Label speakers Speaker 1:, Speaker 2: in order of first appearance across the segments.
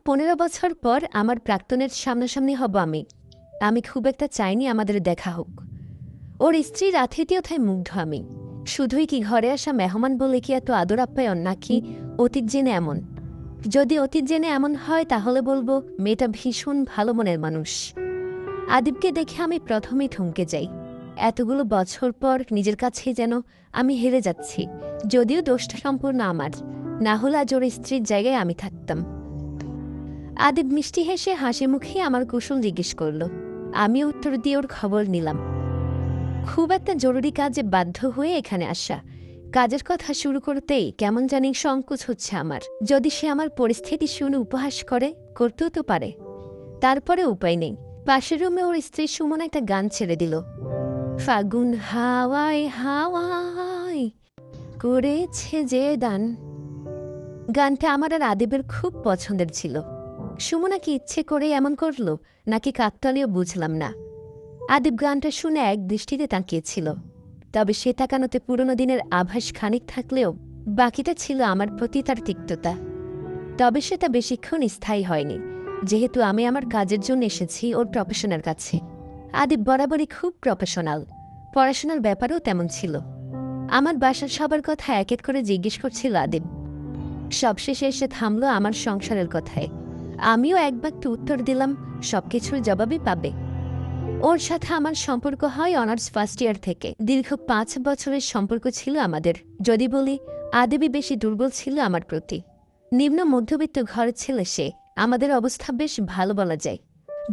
Speaker 1: 15 বছর পর আমার প্রাক্তনের সামনাসামনি হব আমি। আমি খুব একটা চাইনি আমাদের দেখা হোক। ওর স্ত্রীর আতিথেয়তায় মুগ্ধ আমি। শুধুই কি ঘরে আসা মেহমান বলে কি এত আদর আপ্যায়ন, নাকি অতীত জেনে এমন? যদি অতীত জেনে এমন হয় তাহলে বলবো মেয়েটা ভীষণ ভালো মনের মানুষ। আদিবকে দেখে আমি প্রথমেই থমকে যাই। এতগুলো বছর পর নিজের কাছেই যেন আমি হেরে যাচ্ছি। যদিও দোষটা সম্পূর্ণ আমার, না হলে আজ ওর স্ত্রীর জায়গায় আমি থাকতাম। আদিব মিষ্টি হেসে হাসি মুখে আমার কুশল জিজ্ঞেস করল। আমি উত্তর দিয়ে ওর খবর নিলাম। খুব একটা জরুরি কাজে বাধ্য হয়ে এখানে আসা। কাজের কথা শুরু করতেই কেমন জানি সংকোচ হচ্ছে আমার। যদি সে আমার পরিস্থিতি শুনে উপহাস করতেও তো পারে। তারপরে উপায় নেই। পাশের রুমে ওর স্ত্রী সুমন একটা গান ছেড়ে দিল। ফাগুন হাওয়ায় হাওয়ায় করেছে যে দান। গানটা আমার আর আদিবের খুব পছন্দের ছিল। সুমনা কি ইচ্ছে করে এমন করল, নাকি কাকতালীয় বুঝলাম না। আদিব গানটা শুনে এক দৃষ্টিতে তাকিয়েছিল। তবে সে তাকানোতে পুরনো দিনের আভাস খানিক থাকলেও বাকিটা ছিল আমার প্রতি তার তিক্ততা। তবে সেটা বেশিক্ষণ স্থায়ী হয়নি, যেহেতু আমি আমার কাজের জন্য এসেছি ওর প্রফেশনের কাছে। আদিব বরাবরই খুব প্রফেশনাল, পড়াশোনার ব্যাপারেও তেমন ছিল। আমার বাসার সবার কথা এক এক করে জিজ্ঞেস করছিল আদিব। সবশেষে এসে থামল আমার সংসারের কথায়। আমিও এক বাক্যে উত্তর দিলাম, সবকিছুর জবাবই পাবে। ওর সাথে আমার সম্পর্ক হয় অনার্স ফার্স্ট ইয়ার থেকে। দীর্ঘ 5 বছরের সম্পর্ক ছিল আমাদের। যদি বলি, আদিবই বেশি দুর্বল ছিল আমার প্রতি। নিম্ন মধ্যবিত্ত ঘরের ছেলে সে। আমাদের অবস্থা বেশ ভালো বলা যায়।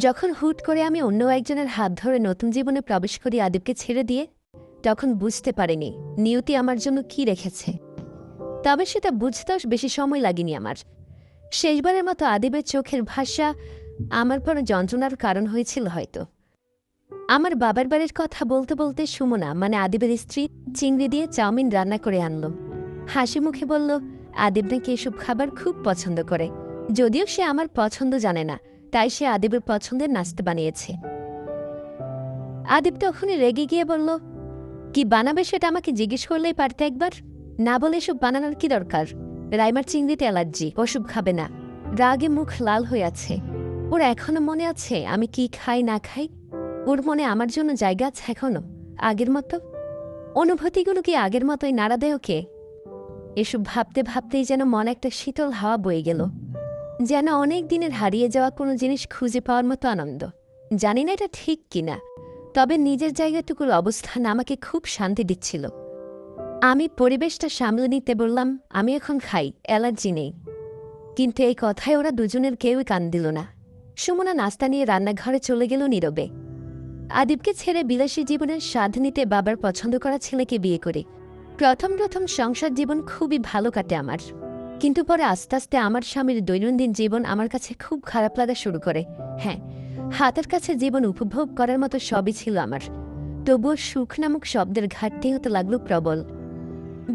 Speaker 1: যখন হুট করে আমি অন্য একজনের হাত ধরে নতুন জীবনে প্রবেশ করি আদিবকে ছেড়ে দিয়ে, তখন বুঝতে পারিনি নিয়তি আমার জন্য কি রেখেছে। তবে সেটা বুঝতেও বেশি সময় লাগেনি আমার। শেষবারের মতো আদিবের চোখের ভাষা আমার পর যন্ত্রণার কারণ হয়েছিল হয়তো। আমার বাবার বাড়ির কথা বলতে বলতে সুমনা, মানে আদিবের স্ত্রী, চিংড়ি দিয়ে চাউমিন রান্না করে আনলো। হাসি মুখে বলল, আদিব নাকি এসব খাবার খুব পছন্দ করে। যদিও সে আমার পছন্দ জানে না, তাই সে আদিবের পছন্দের নাস্তা বানিয়েছে। আদিব তখনই রেগে গিয়ে বলল, কি বানাবে সেটা আমাকে জিজ্ঞেস করলেই পারতে একবার। না বলে এসব বানানোর কি দরকার? রাইমার চিংড়িতে অ্যালার্জি, ওসব খাবে না। রাগে মুখ লাল হয়ে আছে। ওর এখনো মনে আছে আমি কি খাই না খাই। ওর মনে আমার জন্য জায়গা আছে এখনো, আগের মতো। অনুভূতিগুলো কি আগের মতোই নাড়া দেয় ওকে? এসব ভাবতে ভাবতেই যেন মনে একটা শীতল হাওয়া বয়ে গেল। যেন অনেক দিনের হারিয়ে যাওয়া কোনো জিনিস খুঁজে পাওয়ার মতো আনন্দ। জানি না এটা ঠিক কিনা, তবে নিজের জায়গাটুকুর অবস্থান আমাকে খুব শান্তি দিচ্ছিল। আমি পরিবেশটা সামলে নিতে বললাম, আমি এখন খাই, অ্যালার্জি নেই। কিন্তু এই কথায় ওরা দুজনের কেউই কান দিল না। সুমনা নাস্তা নিয়ে রান্নাঘরে চলে গেল নীরবে। আদিবকে ছেড়ে বিলাসী জীবনের স্বাদ নিতে বাবার পছন্দ করা ছেলেকে বিয়ে করে প্রথম প্রথম সংসার জীবন খুবই ভালো কাটে আমার। কিন্তু পরে আস্তে আস্তে আমার স্বামীর দৈনন্দিন জীবন আমার কাছে খুব খারাপ লাগা শুরু করে। হ্যাঁ, হাতের কাছে জীবন উপভোগ করার মতো সবই ছিল আমার, তবুও সুখ নামক শব্দের ঘাটতি হতে লাগলো প্রবল।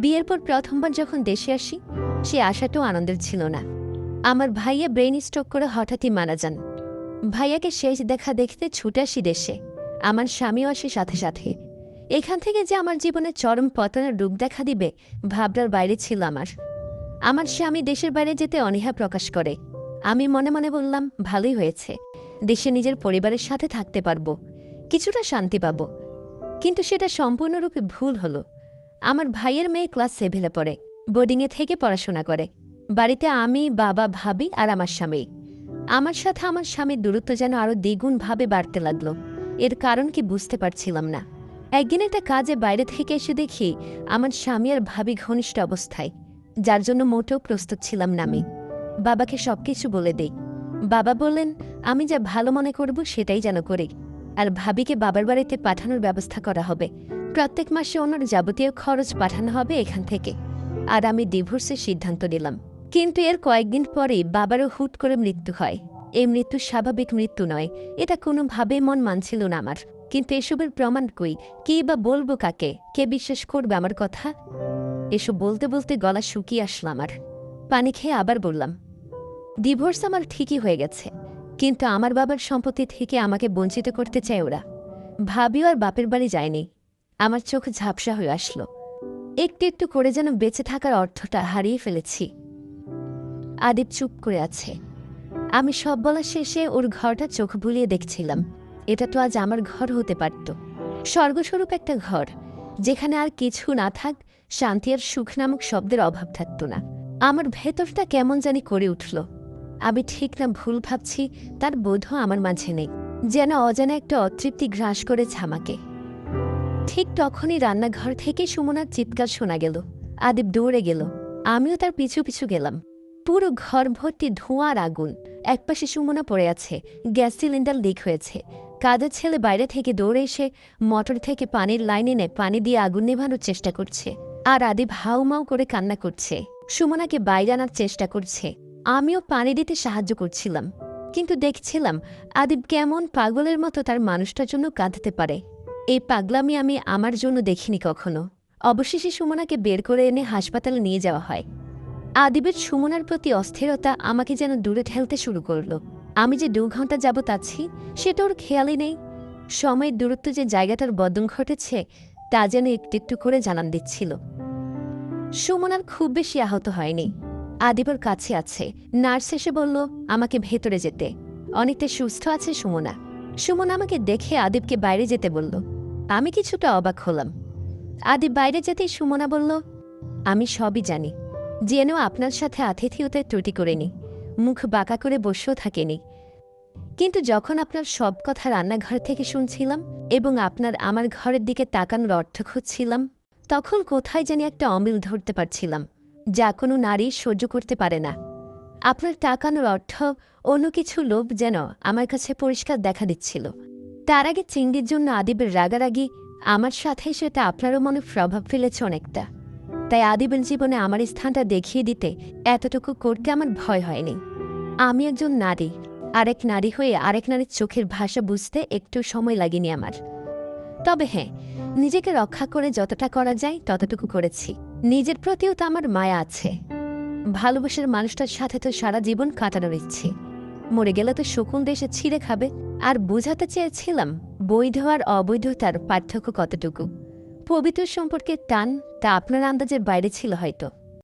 Speaker 1: বিয়ের পর প্রথমবার যখন দেশে আসি, সে আশাটাও আনন্দের ছিল না। আমার ভাইয়া ব্রেইন স্ট্রোক করে হঠাৎই মারা যান। ভাইয়াকে শেষ দেখা দেখতে ছুটে আসি দেশে। আমার স্বামীও আসে সাথে সাথে। এখান থেকে যে আমার জীবনে চরম পতনের রূপ দেখা দিবে ভাবনার বাইরে ছিল আমার। আমার স্বামী দেশের বাইরে যেতে অনীহা প্রকাশ করে। আমি মনে মনে বললাম, ভালোই হয়েছে, দেশে নিজের পরিবারের সাথে থাকতে পারবো, কিছুটা শান্তি পাবো। কিন্তু সেটা সম্পূর্ণরূপে ভুল হলো। আমার ভাইয়ের মেয়ে ক্লাস 7-এ পড়ে, বোর্ডিংয়ে থেকে পড়াশোনা করে। বাড়িতে আমি, বাবা, ভাবি আর আমার স্বামী। আমার সাথে আমার স্বামীর দূরত্ব যেন আরও দ্বিগুণভাবে বাড়তে লাগলো। এর কারণ কি বুঝতে পারছিলাম না। একদিন একটা কাজে বাইরে থেকে এসে দেখি আমার স্বামী আর ভাবি ঘনিষ্ঠ অবস্থায়, যার জন্য মোটেও প্রস্তুত ছিলাম না আমি। বাবাকে সবকিছু বলে দেই। বাবা বললেন, আমি যা ভালো মনে করব সেটাই যেন করি। আর ভাবিকে বাবার বাড়িতে পাঠানোর ব্যবস্থা করা হবে। প্রত্যেক মাসে ওনার যাবতীয় খরচ পাঠানো হবে এখান থেকে। আর আমি ডিভোর্সের সিদ্ধান্ত নিলাম। কিন্তু এর কয়েকদিন পরেই বাবারও হুট করে মৃত্যু হয়। এই মৃত্যু স্বাভাবিক মৃত্যু নয়, এটা কোনোভাবেই মন মানছিল না আমার। কিন্তু এসবের প্রমাণ কই? কি বা বলবো কাকে? কে বিশ্বাস করবে আমার কথা? এসব বলতে বলতে গলা শুকিয়ে আসলো আমার। পানি খেয়ে আবার বললাম, ডিভোর্স আমার ঠিকই হয়ে গেছে, কিন্তু আমার বাবার সম্পত্তি থেকে আমাকে বঞ্চিত করতে চায় ওরা। ভাবিও আর বাপের বাড়ি যায়নি। আমার চোখ ঝাপসা হয়ে আসলো। একটু একটু করে যেন বেঁচে থাকার অর্থটা হারিয়ে ফেলেছি। আদিব চুপ করে আছে। আমি সব বলা শেষে ওর ঘরটা চোখ বুলিয়ে দেখছিলাম। এটা তো আজ আমার ঘর হতে পারত, স্বর্গস্বরূপ একটা ঘর, যেখানে আর কিছু না থাক, শান্তি আর সুখ নামক শব্দের অভাব থাকত না। আমার ভেতরটা কেমন জানি করে উঠল। আমি ঠিক না ভুল ভাবছি তার বোধও আমার মাঝে নেই, যেন অজানা একটা অতৃপ্তি গ্রাস করেছে আমাকে। ঠিক তখনই রান্নাঘর থেকে সুমনার চিৎকার শোনা গেল। আদিব দৌড়ে গেল, আমিও তার পিছু পিছু গেলাম। পুরো ঘর ভর্তি ধোঁয়া আর আগুন। একপাশে সুমনা পড়ে আছে, গ্যাস সিলিন্ডার লিক হয়েছে। কাজের ছেলে বাইরে থেকে দৌড়ে এসে মোটর থেকে পানির লাইন এনে পানি দিয়ে আগুন নেভানোর চেষ্টা করছে, আর আদিব হাউমাউ করে কান্না করছে। সুমনাকে বাইরে আনার চেষ্টা করছে। আমিও পানি দিতে সাহায্য করছিলাম, কিন্তু দেখছিলাম আদিব কেমন পাগলের মতো তার মানুষটার জন্য কাঁদতে পারে। এই পাগলামি আমি আমার জন্য দেখিনি কখনো। অবশেষে সুমনাকে বের করে এনে হাসপাতালে নিয়ে যাওয়া হয়। আদিবের সুমনার প্রতি অস্থিরতা আমাকে যেন দূরে ঠেলতে শুরু করল। আমি যে 2 ঘন্টা যাবৎ আছি সেটা ওর খেয়ালই নেই। সময়ের দূরত্ব যে জায়গাটার বদন ঘটেছে তা যেন একটু একটু করে জানান দিচ্ছিল। সুমনার খুব বেশি আহত হয়নি। আদিবের কাছে আছে। নার্স এসে বলল আমাকে ভেতরে যেতে। অনেকটা সুস্থ আছে সুমনা। সুমনা আমাকে দেখে আদিবকে বাইরে যেতে বলল। আমি কিছুটা অবাক হলাম। আদিব বাইরে যেতেই সুমনা বলল, আমি সবই জানি, জেনেও আপনার সাথে আতিথেয়তায় ত্রুটি করিনি, মুখ বাঁকা করে বসেও থাকেনি। কিন্তু যখন আপনার সব কথা রান্নাঘর থেকে শুনছিলাম এবং আপনার আমার ঘরের দিকে তাকানোর অর্থ খুঁজছিলাম, তখন কোথায় জানি একটা অমিল ধরতে পারছিলাম, যা কোনো নারী সহ্য করতে পারে না। আপনার তাকানোর অর্থ অন্য কিছু লোভ যেন আমার কাছে পরিষ্কার দেখা দিচ্ছিল। তার আগে চিংড়ির জন্য আদিবের রাগারাগি আমার সাথে সেটা আপনারও মনে প্রভাব ফেলেছে অনেকটা। তাই আদিবের জীবনে আমার স্থানটা দেখিয়ে দিতে এতটুকু করতে আমার ভয় হয়নি। আমি একজন নারী, আরেক নারী হয়ে আরেক নারীর চোখের ভাষা বুঝতে একটু সময় লাগেনি আমার। তবে হ্যাঁ, নিজেকে রক্ষা করে যতটা করা যায় ততটুকু করেছি। নিজের প্রতিও তো আমার মায়া আছে। ভালোবাসার মানুষটার সাথে তো সারা জীবন কাটানোর ইচ্ছে। মরে গেলে তো শকুন দেশে ছিঁড়ে খাবে। আর বোঝাতে চেয়েছিলাম বৈধ আর অবৈধতার পার্থক্য কতটুকু। পবিত্র সম্পর্কের টান তা আপনার আন্দাজের বাইরে ছিল হয়তো।